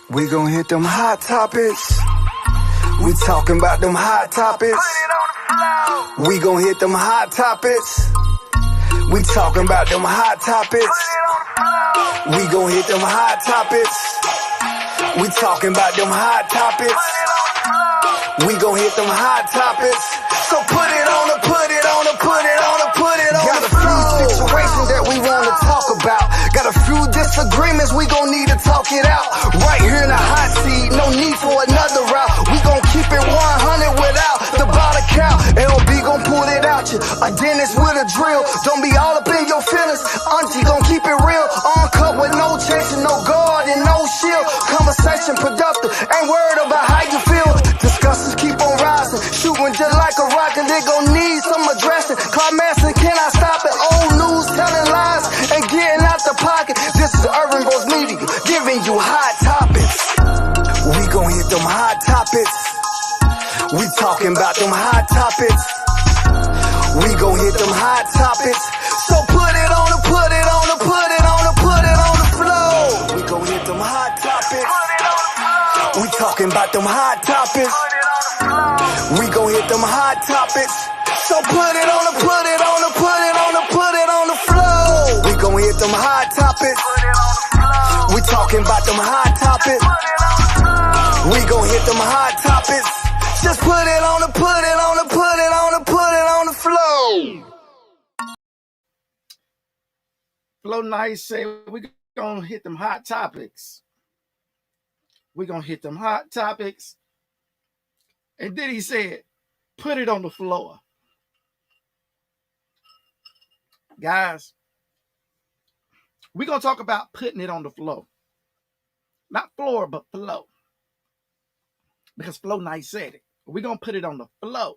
We gon' hit them hot topics. We talking about them hot topics. We gon' hit them hot topics. We talking about them hot topics. We gon' hit them hot topics. We talking about them hot topics. We gon' hit them hot topics. So put it on the, put it on the, put it on the, put it on the. Got a few situations that we wanna talk about. Got a few disagreements, we gon' need to talk it out. Right here in the hot seat, no need for another route. We gon' keep it 100 without the bottle count. LB gon' pull it out you, a dentist with a drill. Don't be all up in your feelings, auntie gon' keep it real. Uncut with no chasing, no guard and no shield. Conversation productive, ain't worried about how you feel. Discussions keep on rising, shooting just like a rocket. They gon' need some addressing. Climaxing, can I stop it? Old news telling lies and getting out the pocket. This is Urban Bros Media, giving you hot topics. We gon' hit them hot topics. We talking about them hot topics. We gon' hit them hot topics. So put it on the, put it on the, put it on the, put it on the floor. We gon' hit them hot topics. We talking about them hot topics. We gon' hit them hot topics. So put it on the, put it on the, put it on the, put it on the floor. We gon' hit them hot topics. We talking about them hot topics. We gon' hit them hot topics. Just put it on the, put it on the, put it on the, put it on the floor. Flow Nice say we gonna hit them hot topics. We gonna hit them hot topics. And then he said, put it on the floor. Guys, we're gonna talk about putting it on the floor. Not floor, but flow. Because Flow Nice said it. We're going to put it on the floor.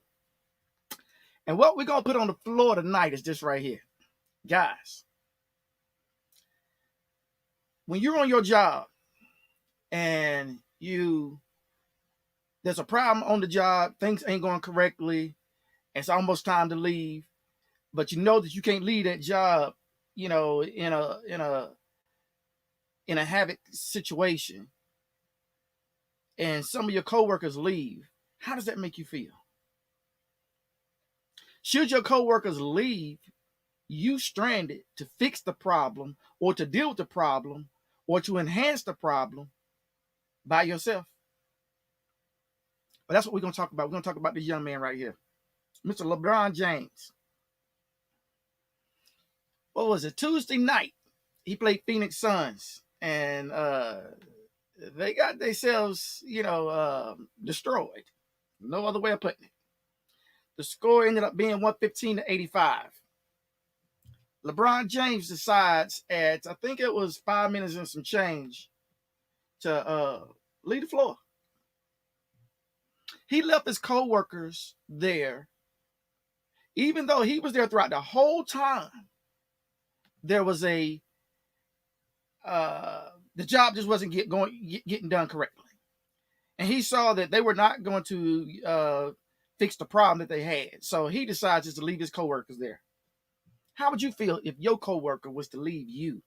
And what we're going to put on the floor tonight is this right here. Guys, when you're on your job and there's a problem on the job, things ain't going correctly, it's almost time to leave, but you know that you can't leave that job, in a havoc situation, and some of your coworkers leave. How does that make you feel? Should your coworkers leave you stranded to fix the problem or to deal with the problem or to enhance the problem by yourself? But that's what we're going to talk about. We're going to talk about this young man right here, Mr. Lebron James. What was it? Tuesday night, he played Phoenix Suns, and they got themselves, destroyed. No other way of putting it. The score ended up being 115-85. LeBron James decides at, I think it was 5 minutes and some change, to leave the floor. He left his co-workers there. Even though he was there throughout the whole time, there was the job just wasn't getting done correctly. And he saw that they were not going to fix the problem that they had. So he decides just to leave his coworkers there. How would you feel if your coworker was to leave you?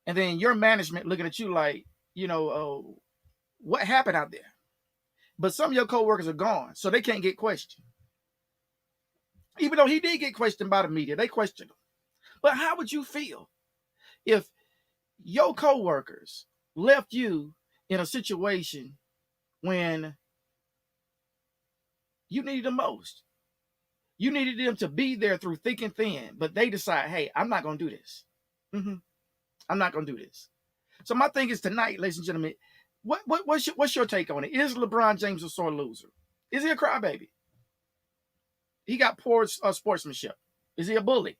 And then your management looking at you like, what happened out there? But some of your coworkers are gone, so they can't get questioned. Even though he did get questioned by the media, they questioned him. But how would you feel if your coworkers left you in a situation when you needed them most? You needed them to be there through thick and thin, but they decide, hey, I'm not going to do this. I'm not going to do this. So my thing is tonight, ladies and gentlemen, what's your take on it? Is LeBron James a sore loser? Is he a crybaby? He got poor sportsmanship. Is he a bully?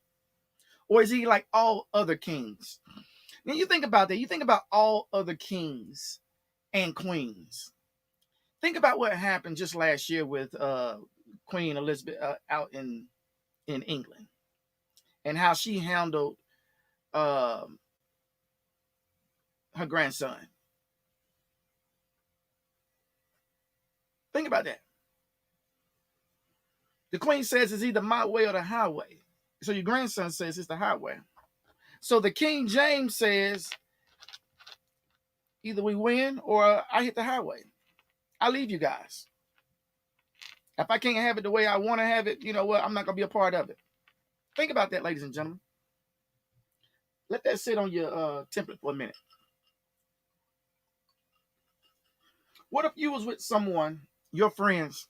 Or is he like all other kings? When you think about that, you think about all other kings and queens. Think about what happened just last year with Queen Elizabeth out in England, and how she handled her grandson. Think about that. The Queen says it's either my way or the highway. So your grandson says it's the highway. So the King James says Either we win or I hit the highway. I leave you guys. If I can't have it the way I want to have it, you know what? I'm not going to be a part of it. Think about that, ladies and gentlemen. Let that sit on your template for a minute. What if you was with someone, your friends,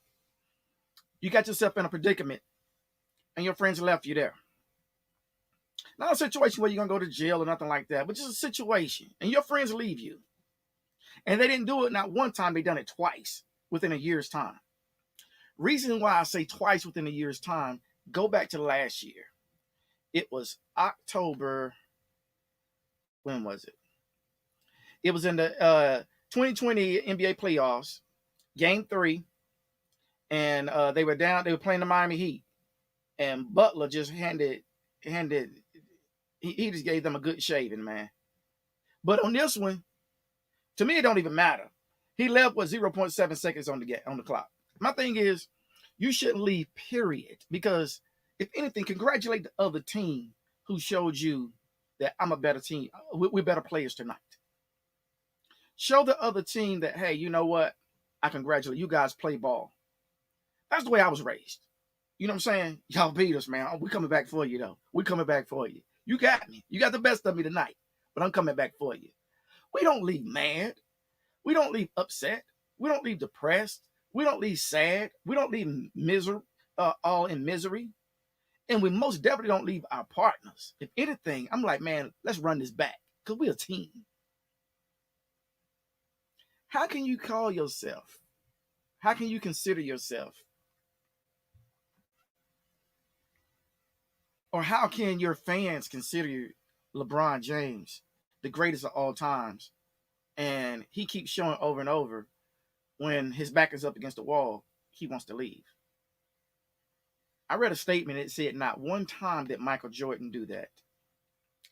you got yourself in a predicament, and your friends left you there? Not a situation where you're going to go to jail or nothing like that, but just a situation, and your friends leave you. And they didn't do it not one time, they done it twice within a year's time. Reason why I say twice within a year's time, go back to last year. It was October, when was it? It was in the 2020 NBA playoffs, game 3, and they were playing the Miami Heat, and Butler just he just gave them a good shaving, man. But on this one, to me, it don't even matter. He left with 0.7 seconds on the clock. My thing is, you shouldn't leave, period. Because if anything, congratulate the other team who showed you that I'm a better team. We're better players tonight. Show the other team that, hey, you know what? I congratulate you guys. Play ball. That's the way I was raised. You know what I'm saying? Y'all beat us, man. We coming back for you, though. We coming back for you. You got me. You got the best of me tonight. But I'm coming back for you. We don't leave mad. We don't leave upset. We don't leave depressed. We don't leave sad. We don't leave all in misery. And we most definitely don't leave our partners. If anything, I'm like, man, let's run this back because we're a team. How can you call yourself? How can you consider yourself? Or how can your fans consider LeBron James the greatest of all times? And he keeps showing over and over when his back is up against the wall, he wants to leave. I read a statement that said not one time did Michael Jordan do that.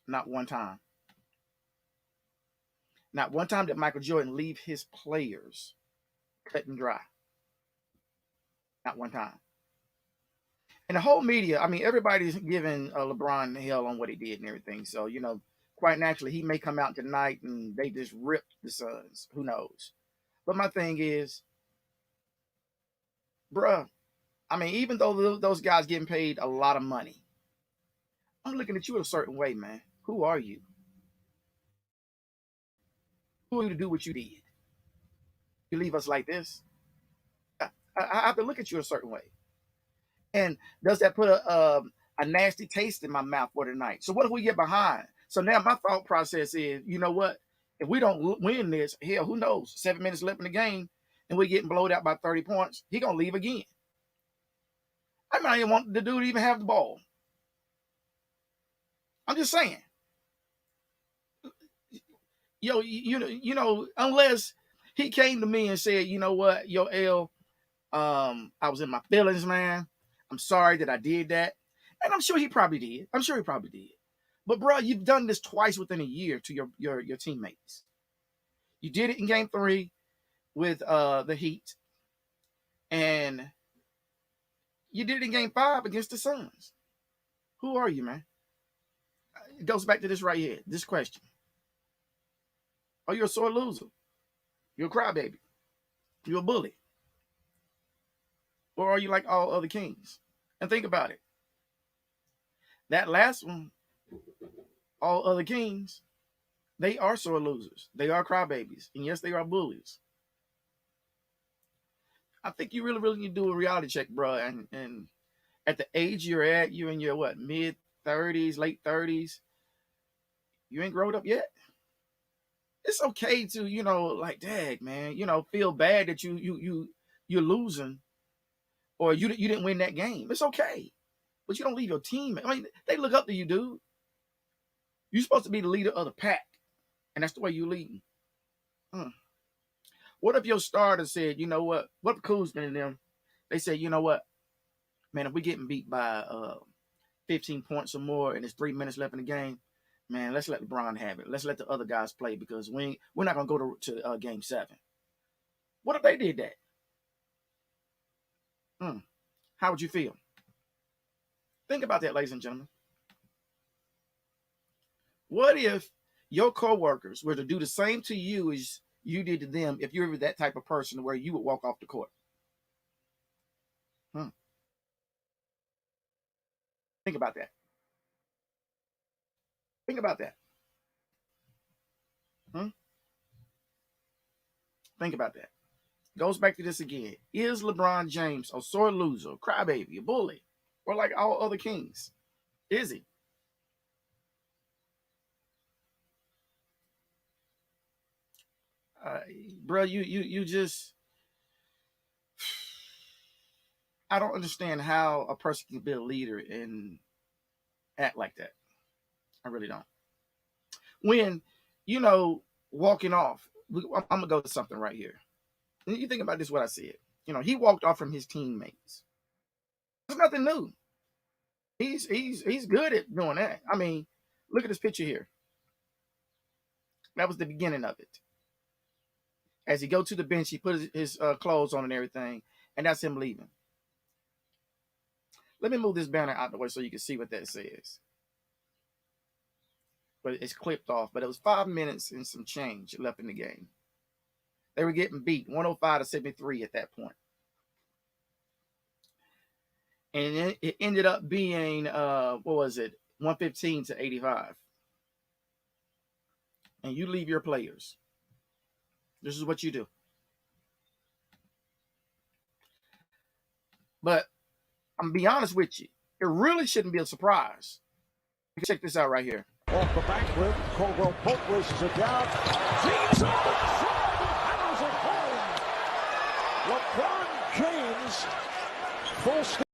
Not one time. Not one time did Michael Jordan leave his players cut and dry. Not one time. And the whole media, I mean, everybody's giving LeBron hell on what he did and everything. So, you know, quite naturally, he may come out tonight and they just rip the Suns. Who knows? But my thing is, bruh, I mean, even though those guys getting paid a lot of money, I'm looking at you a certain way, man. Who are you? Who are you to do what you did? You leave us like this? I have to look at you a certain way. And does that put a nasty taste in my mouth for tonight? So what if we get behind? So now my thought process is, you know what? If we don't win this, hell, who knows? 7 minutes left in the game, and we're getting blowed out by 30 points. He gonna leave again. I might even want the dude to even have the ball. I'm just saying. Yo, you know, unless he came to me and said, you know what, yo, L, I was in my feelings, man. I'm sorry that I did that. And I'm sure he probably did. But bro, you've done this twice within a year to your teammates. You did it in game 3 with the Heat. And you did it in game 5 against the Suns. Who are you, man? It goes back to this right here, this question. Are you a sore loser? You're a crybaby. You're a bully. Or are you like all other kings? And think about it. That last one, all other kings, they are sore losers. They are crybabies. And yes, they are bullies. I think you really, really need to do a reality check, bro. And at the age you're at, you're in your what, mid-30s, late 30s, you ain't grown up yet. It's okay to, you know, like, dang, man, you know, feel bad that you're losing or you didn't win that game. It's okay. But you don't leave your team. I mean, they look up to you, dude. You're supposed to be the leader of the pack. And that's the way you lead. What if your starter said, you know what? What if Kuzma and them, they said, you know what? Man, if we're getting beat by 15 points or more and there's 3 minutes left in the game, man, let's let LeBron have it. Let's let the other guys play because we're not going to go to game 7. What if they did that? How would you feel? Think about that, ladies and gentlemen. What if your coworkers were to do the same to you as you did to them if you were that type of person where you would walk off the court? Hmm. Think about that. Think about that. Hmm? Think about that. Goes back to this again. Is LeBron James a sore loser, crybaby, a bully, or like all other kings? Is he? Uh, Bro, you just, I don't understand how a person can be a leader and act like that. I really don't. When, you know, walking off, I'm gonna go to something right here. And you think about this, what I said. He walked off from his teammates. There's nothing new. He's good at doing that. I mean, look at this picture here. That was the beginning of it. As he go to the bench, he put his clothes on and everything, and that's him leaving. Let me move this banner out the way so you can see what that says. But it's clipped off. But it was 5 minutes and some change left in the game. They were getting beat 105-73 at that point. And it ended up being, what was it, 115-85. And you leave your players. This is what you do. But I'm gonna be honest with you, it really shouldn't be a surprise. Check this out right here. Off the backwood, Caldwell Pope races it down. James on the shot, hammers it home. LeBron James, full step.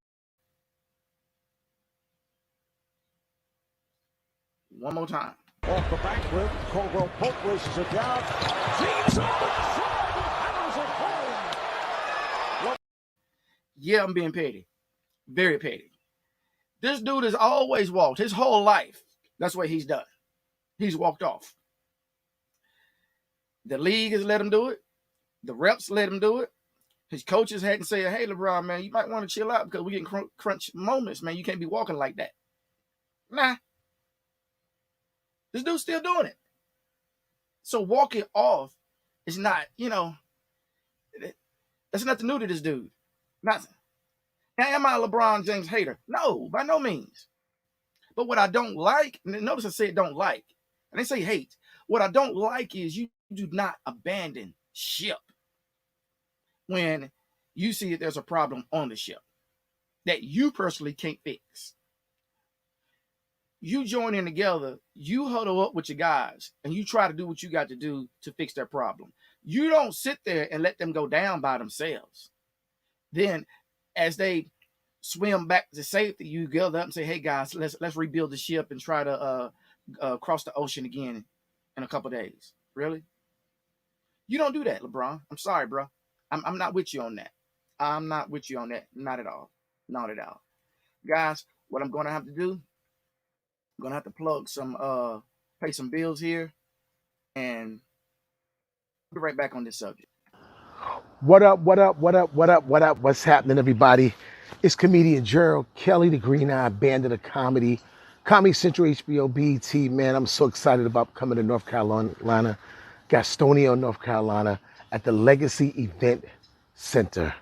One more time. Off the backwood, Caldwell Pope races it down. James on the shot, hammers it home. Yeah, I'm being petty. Very petty. This dude has always walked his whole life. That's what he's done. He's walked off. The league has let him do it. The reps let him do it. His coaches hadn't said, hey, LeBron, man, you might want to chill out because we're getting crunch moments, man. You can't be walking like that. Nah. This dude's still doing it. So walking off is not, that's nothing new to this dude. Nothing. Now, am I a LeBron James hater? No, by no means. But what I don't like, notice I said don't like. I didn't say hate. What I don't like is you do not abandon ship when you see that there's a problem on the ship that you personally can't fix. You join in together, you huddle up with your guys, and you try to do what you got to do to fix their problem. You don't sit there and let them go down by themselves. Then, as they swim back to safety, you gather up and say, hey, guys, let's rebuild the ship and try to cross the ocean again in a couple days. Really? You don't do that, LeBron. I'm sorry, bro. I'm not with you on that. I'm not with you on that. Not at all. Not at all. Guys, what I'm going to have to do, I'm going to have to plug some, pay some bills here, and be right back on this subject. What up, what up, what up, what up, what up? What's happening, everybody? It's comedian Gerald Kelly, the Green Eye Bandit of Comedy, Comedy Central, HBO, BET. Man, I'm so excited about coming to North Carolina, Gastonia, North Carolina, at the Legacy Event Center.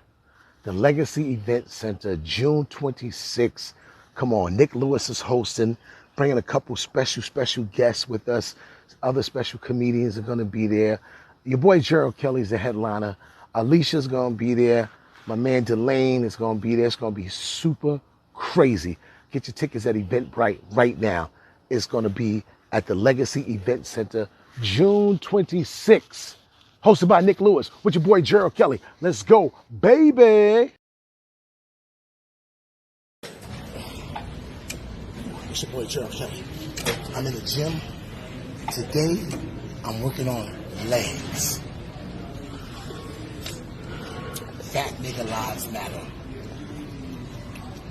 The Legacy Event Center, June 26th. Come on, Nick Lewis is hosting, bringing a couple special guests with us. Other special comedians are going to be there. Your boy Gerald Kelly's the headliner. Alicia's going to be there. My man Delane is going to be there. It's going to be super crazy. Get your tickets at Eventbrite right now. It's going to be at the Legacy Event Center, June 26th. Hosted by Nick Lewis with your boy Gerald Kelly. Let's go, baby. It's your boy Gerald Kelly. I'm in the gym. Today, I'm working on legs. Fat nigga lives matter.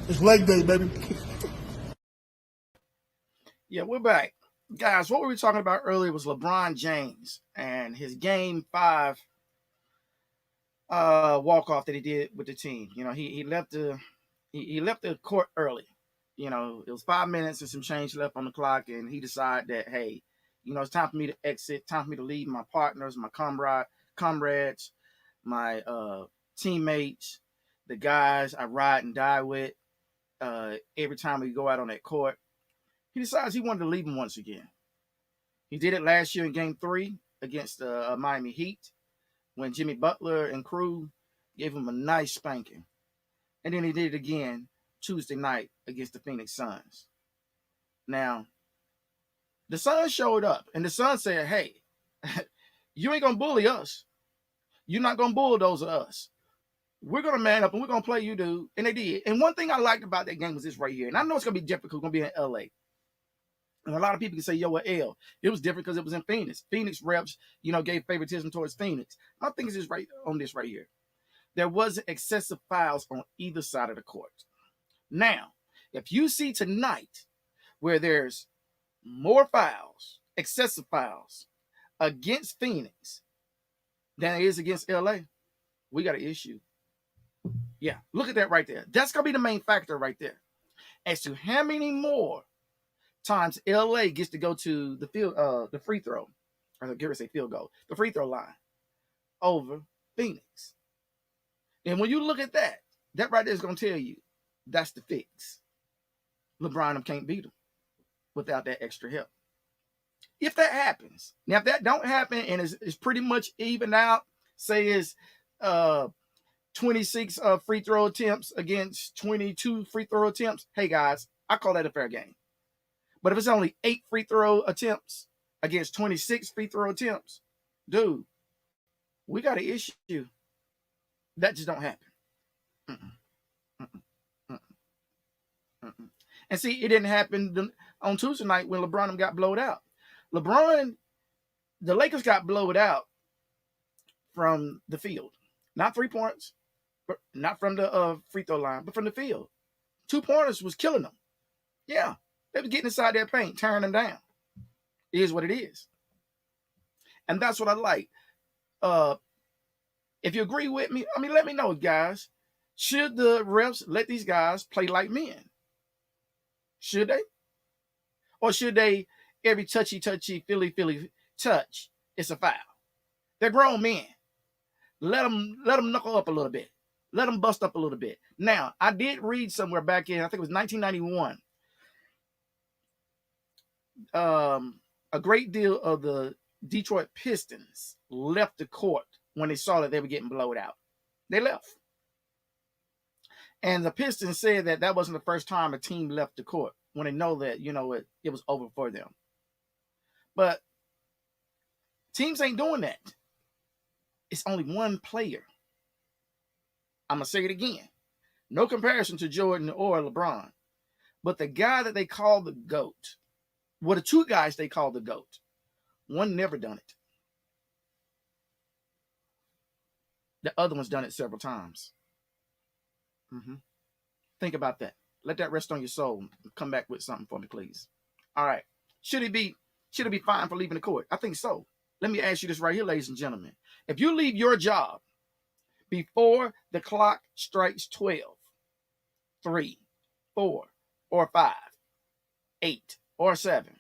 It's leg day, baby. Yeah, we're back. Guys, what we were talking about earlier was LeBron James and his Game 5 walk-off that he did with the team. He left the court early. It was 5 minutes and some change left on the clock, and he decided that, hey, It's time for me to exit, time for me to leave my partners, my comrades, my teammates, the guys I ride and die with every time we go out on that court. He decides he wanted to leave them once again. He did it last year in Game 3 against the Miami Heat when Jimmy Butler and crew gave him a nice spanking. And then he did it again Tuesday night against the Phoenix Suns. Now, the Suns showed up, and the Suns said, hey, you ain't going to bully us. You're not going to bulldoze us. We're going to man up, and we're going to play you, dude. And they did. And one thing I liked about that game was this right here. And I know it's going to be difficult. It's going to be in L.A. And a lot of people can say, yo, what L? It was different because it was in Phoenix. Phoenix reps, gave favoritism towards Phoenix. My thing is this right on this right here. There wasn't excessive fouls on either side of the court. Now, if you see tonight where there's more fouls, excessive fouls, against Phoenix than it is against LA, we got an issue. Yeah, look at that right there. That's going to be the main factor right there. As to how many more times LA gets to go to the free throw, or I say field goal, the free throw line over Phoenix. And when you look at that right there is going to tell you that's the fix. LeBron can't beat them without that extra help. If that happens, now if that don't happen and it's pretty much even out, say it's 26 free throw attempts against 22 free throw attempts, hey guys, I call that a fair game. But if it's only 8 free throw attempts against 26 free throw attempts, dude, we got an issue. That just don't happen. And see, it didn't happen on Tuesday night when LeBron got blowed out. The Lakers got blowed out from the field. Not 3 points, not from the free throw line, but from the field. 2-pointers was killing them. Yeah, they was getting inside their paint, tearing them down. It is what it is. And that's what I like. If you agree with me, let me know, guys. Should the refs let these guys play like men? Should they? Or should they, every touchy, feely touch, it's a foul? They're grown men. Let them knuckle up a little bit. Let them bust up a little bit. Now, I did read somewhere back in, I think it was 1991, a great deal of the Detroit Pistons left the court when they saw that they were getting blowed out. They left. And the Pistons said that wasn't the first time a team left the court when they know that, it was over for them. But teams ain't doing that. It's only one player. I'm going to say it again. No comparison to Jordan or LeBron. But the guy that they call the GOAT, the 2 guys they call the GOAT, one never done it. The other one's done it several times. Think about that. Let that rest on your soul. Come back with something for me, please. All right. Should it be fined for leaving the court? I think so. Let me ask you this right here, ladies and gentlemen. If you leave your job before the clock strikes 12, 3, 4, or 5, 8, or 7,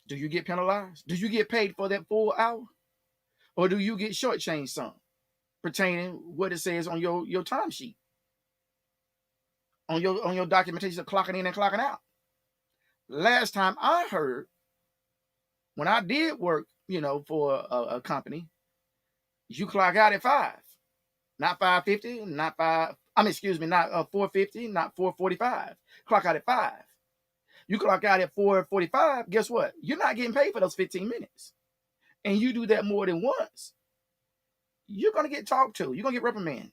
do you get penalized? Do you get paid for that full hour? Or do you get shortchanged some pertaining what it says on your timesheet? On your documentation of clocking in and clocking out. Last time I heard, when I did work, for a company, you clock out at 5, not 5:50, not 4:50, not 4:45. Clock out at 5. You clock out at 4:45. Guess what? You're not getting paid for those 15 minutes, and you do that more than once, you're gonna get talked to. You're gonna get reprimanded,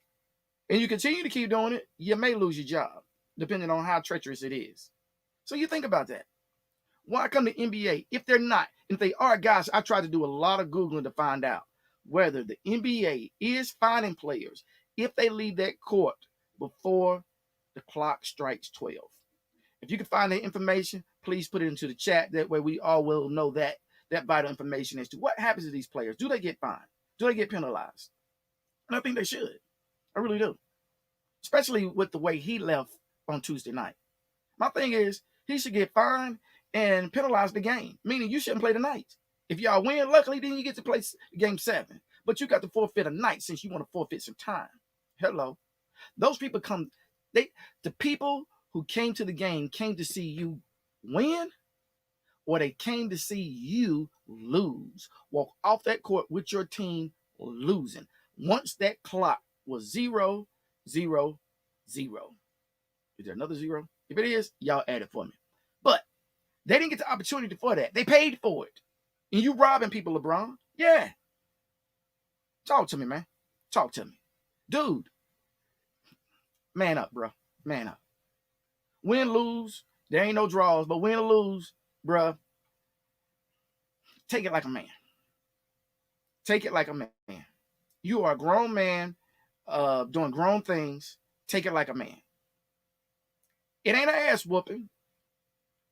and you continue to keep doing it, you may lose your job, depending on how treacherous it is. So you think about that. Why come to NBA if they're not? If they are, guys, I tried to do a lot of Googling to find out whether the NBA is fining players if they leave that court before the clock strikes 12. If you can find that information, please put it into the chat. That way we all will know that vital information as to what happens to these players. Do they get fined? Do they get penalized? And I think they should. I really do. Especially with the way he left on Tuesday night. My thing is, he should get fined and penalize the game, meaning you shouldn't play tonight. If y'all win, luckily, then you get to play game 7. But you got to forfeit a night since you want to forfeit some time. Hello. Those people the people who came to the game came to see you win, or they came to see you lose. Walk off that court with your team losing. Once that clock was 0, 0, 0. Is there another 0? If it is, y'all add it for me. But they didn't get the opportunity for that. They paid for it. And you robbing people, LeBron. Yeah. Talk to me, man. Talk to me. Dude. Man up, bro. Man up. Win, lose. There ain't no draws, but win or lose, bro. Take it like a man. Take it like a man. You are a grown man doing grown things. Take it like a man. It ain't an ass whooping.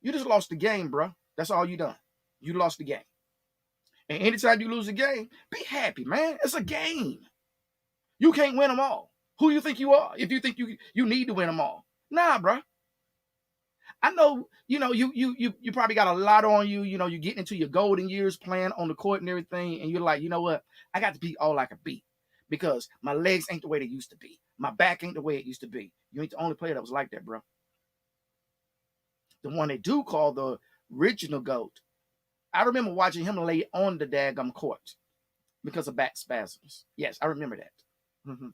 You just lost the game, bro. That's all you done. You lost the game. And anytime you lose a game, be happy, man. It's a game. You can't win them all. Who you think you are if you think you need to win them all? Nah, bro. I know, you probably got a lot on you. You're getting into your golden years playing on the court and everything. And you're like, you know what? I got to be all I can be because my legs ain't the way they used to be. My back ain't the way it used to be. You ain't the only player that was like that, bro. The one they do call the original GOAT. I remember watching him lay on the daggum court because of back spasms. Yes, I remember that. Mm-hmm.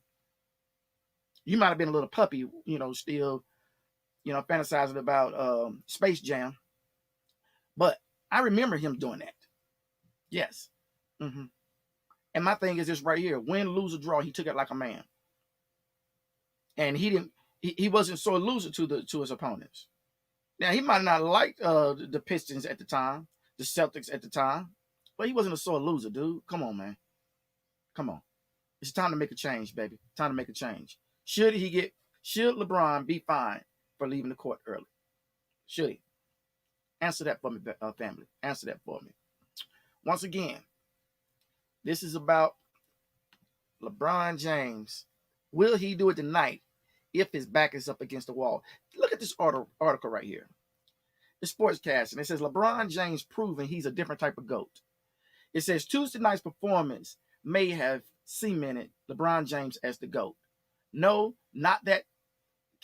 You might have been a little puppy, still, fantasizing about Space Jam. But I remember him doing that. Yes. Mm-hmm. And my thing is this right here. Win, lose, or draw, he took it like a man. And he wasn't so a loser to his opponents. Now, he might not like the Pistons at the time, the Celtics at the time, but he wasn't a sore loser, dude. Come on, man. Come on. It's time to make a change, baby. Time to make a change. Should LeBron be fined for leaving the court early? Should he? Answer that for me, family. Answer that for me. Once again, this is about LeBron James. Will he do it tonight if his back is up against the wall? Look at this article right here. The Sportscast, and it says LeBron James proving he's a different type of GOAT. It says Tuesday night's performance may have cemented LeBron James as the GOAT. No, not that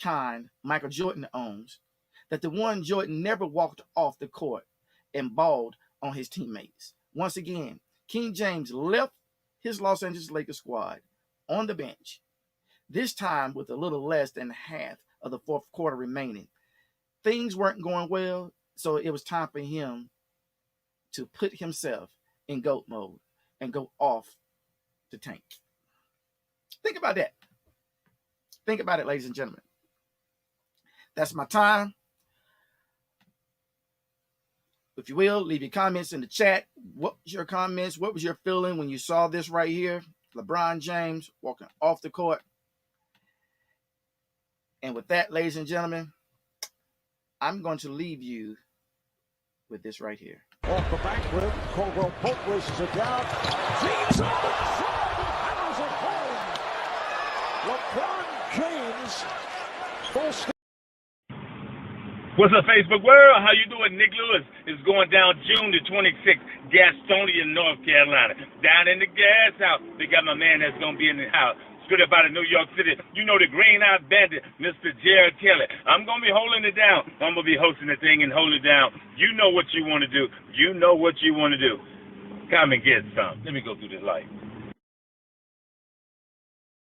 kind Michael Jordan owns, that the one Jordan never walked off the court and balled on his teammates. Once again, King James left his Los Angeles Lakers squad on the bench, this time with a little less than half of the fourth quarter remaining. Things weren't going well, so it was time for him to put himself in GOAT mode and go off the tank. Think about that. Think about it, ladies and gentlemen. That's my time. If you will, leave your comments in the chat. What was your comments? What was your feeling when you saw this right here? LeBron James walking off the court. And with that, ladies and gentlemen, I'm going to leave you with this right here. Off the back rim, Caldwell Pope races it down. James on the shot, hammers it home. LeBron James, full step. What's up, Facebook world? How you doing? Nick Lewis is going down June the 26th, Gastonia, North Carolina. Down in the gas house, they got my man that's going to be in the house. Straight up out of New York City. You know the green-eyed bandit, Mr. Jared Kelly. I'm going to be holding it down. I'm going to be hosting the thing and holding it down. You know what you want to do. You know what you want to do. Come and get some. Let me go through this life.